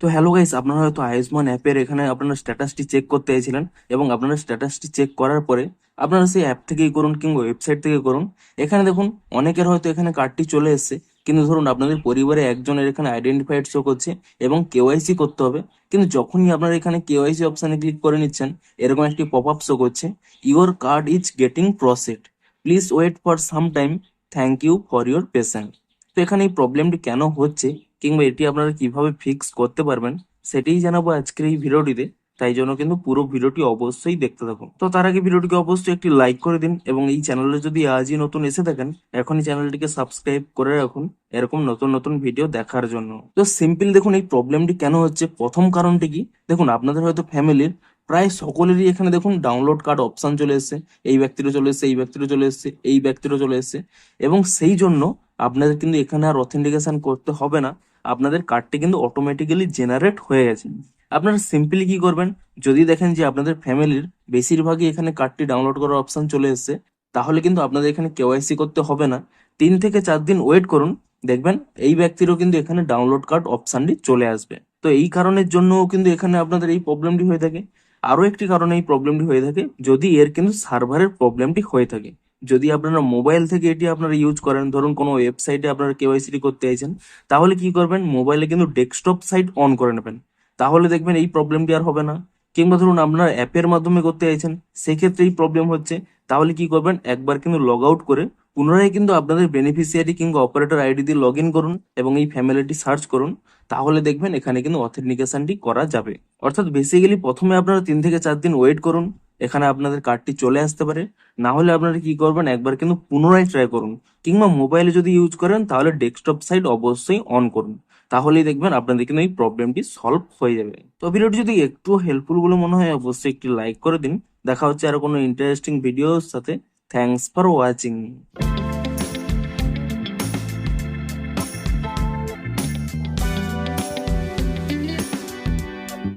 তো hello guys, আপনারা হয়তো আয়ুষ্মান অ্যাপের এখানে আপনারা স্ট্যাটাসটি চেক করতে চাইছিলেন এবং আপনারা স্ট্যাটাসটি চেক করার পরে আপনারা সেই অ্যাপ থেকেই করুন কিংবা ওয়েবসাইট থেকে করুন। এখানে দেখুন অনেকের হয়তো এখানে কার্ডটি চলে এসেছে, কিন্তু ধরুন আপনাদের পরিবারে একজনের এখানে আইডেন্টিফাইড শো করছে এবং কেওয়াইসি করতে হবে। কিন্তু যখনই আপনারা এখানে কেওয়াইসি অপশানে ক্লিক করে নিচ্ছেন, এরকম একটি পপ আপ শো করছে, your card is getting processed, please wait for some time, thank you for your patience. তো এখানে এই প্রবলেমটি কেন হচ্ছে কিংবা এটি আপনারা কিভাবে ফিক্স করতে পারবেন সেটাই জানাবো আজকের এই ভিডিওটিতে। তাই জন্য কিন্তু পুরো ভিডিওটি অবশ্যই দেখতে থাকুন। তো তার আগে ভিডিওটিকে অবশ্যই একটি লাইক করে দিন এবং এই চ্যানেলে যদি আজই নতুন এসে থাকেন, এখনই চ্যানেলটিকে সাবস্ক্রাইব করে রাখুন এরকম নতুন নতুন ভিডিও দেখার জন্য। তো সিম্পল দেখুন এই প্রবলেমটি কেন হচ্ছে। প্রথম কারণটি কি, দেখুন আপনাদের হয়তো ফ্যামিলির প্রায় সকলেরই এখানে দেখুন ডাউনলোড কার্ড অপশন চলে এসেছে। এই ব্যক্তিরও চলে এসেছে, এই ব্যক্তিরও চলে এসেছে, এই ব্যক্তিরও চলে এসেছে এবং সেই জন্য আপনাদের কিন্তু এখানে আর অথেন্টিকেশন করতে হবে না, আপনাদের কার্ডটি কিন্তু অটোমেটিক্যালি জেনারেট হয়ে গেছে। আপনারা সিম্পলি কি করবেন, যদি দেখেন যে আপনাদের ফ্যামিলির বেশিরভাগই এখানে কার্ডটি ডাউনলোড করার অপশন চলে এসেছে, তাহলে কিন্তু আপনাদের এখানে কেওয়াইসি করতে হবে না। 3 থেকে 4 দিন ওয়েট করুন, দেখবেন এই ব্যক্তিরও কিন্তু এখানে ডাউনলোড কার্ড অপশনটি চলে আসবে। তো এই কারণের জন্যও কিন্তু এখানে আপনাদের এই প্রবলেমটি হয়ে থাকে। আরো একটি কারণে এই প্রবলেমটি হয়ে থাকে, যদি এর কিন্তু সার্ভারের প্রবলেমটি হয়ে থাকে। যদি আপনারা মোবাইল থেকে এটি আপনারা ইউজ করেন, ধরুন কোনো ওয়েবসাইটে আপনারা কেওয়াইসি করতে চাইছেন, তাহলে কি করবেন, মোবাইলে কিন্তু ডেস্কটপ সাইট অন করে নেবেন, তাহলে দেখবেন এই প্রবলেমটি আর হবে না। কিংবা ধরুন আপনার অ্যাপের মাধ্যমে করতে চাইছেন, সেক্ষেত্রে এই প্রবলেম হচ্ছে, তাহলে কি করবেন, একবার কিন্তু লগ আউট করে পুনরায় কিন্তু আপনাদের বেনিফিশিয়ারি কিংবা অপারেটর আইডি দিয়ে লগ ইন করুন এবং এই ফ্যামিলিটি সার্চ করুন, তাহলে দেখবেন এখানে কিন্তু অথেন্টিকেশনটি করা যাবে। অর্থাৎ বেসিক্যালি প্রথমে আপনারা 3 থেকে 4 দিন ওয়েট করুন, এখানে আপনাদের কার্ডটি চলে আসতে পারে। না হলে আপনারা কি করবেন, একবার কিন্তু পুনরায় ট্রাই করুন, কিংবা মোবাইলে যদি ইউজ করেন তাহলে ডেস্কটপ সাইট অবশ্যই অন করুন, তাহলেই দেখবেন আপনাদের কিন্তু এই প্রবলেমটি সলভ হয়ে যাবে। তো ভিডিওটি যদি একটু হেল্পফুল বলে মনে হয় অবশ্যই একটি লাইক করে দিন। দেখা হচ্ছে আরো কোনো ইন্টারেস্টিং ভিডিওর সাথে। Thanks for watching.